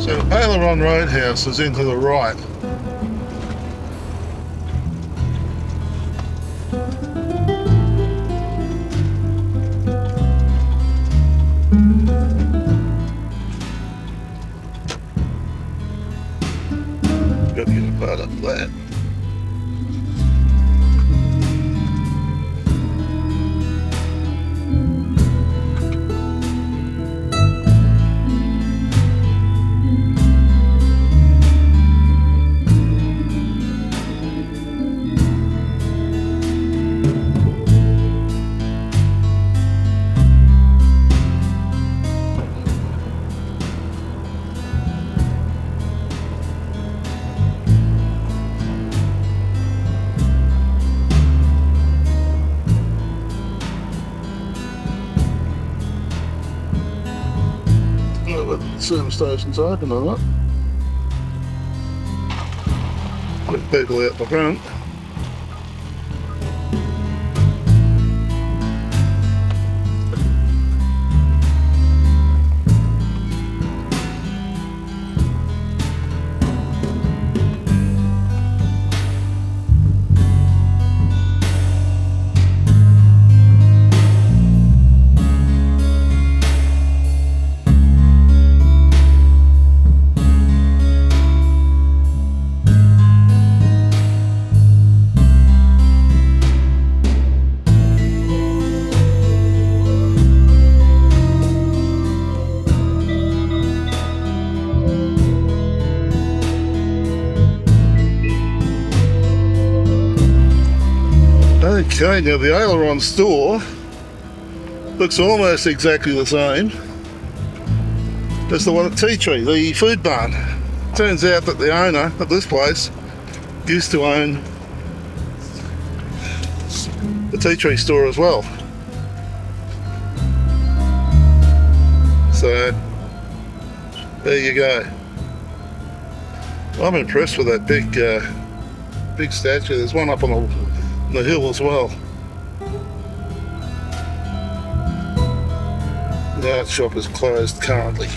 So Aileron Roadhouse is into the right. Got to get a part up that. Whether the service station's open or not. With people out the front. Okay, now the Aileron store looks almost exactly the same as the one at Tea Tree, the food barn. Turns out that the owner of this place used to own the Tea Tree store as well. So there you go. I'm impressed with that big statue. There's one up on the hill as well. The art shop is closed currently.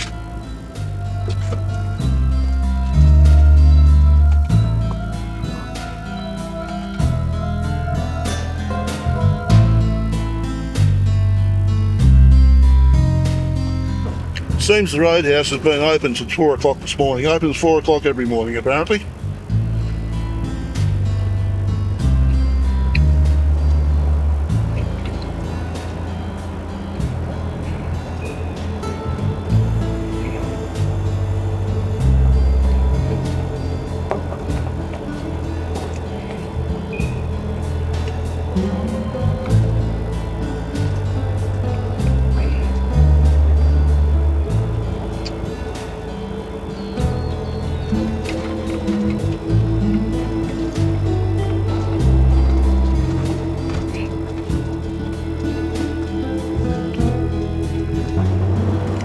Seems the Roadhouse has been open since 4 o'clock this morning. Opens 4 o'clock every morning apparently.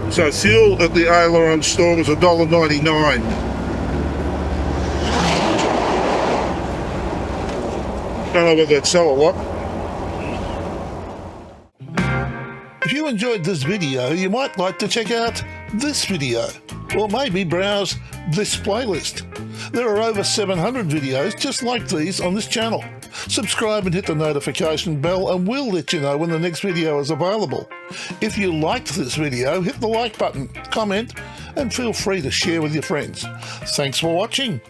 So fuel at the Aileron store was $1.99. Don't know whether they'd sell or what. If you enjoyed this video, you might like to check out this video, or maybe browse this playlist. There are over 700 videos just like these on this channel. Subscribe and hit the notification bell and we'll let you know when the next video is available. If you liked this video, hit the like button, comment, and feel free to share with your friends. Thanks for watching.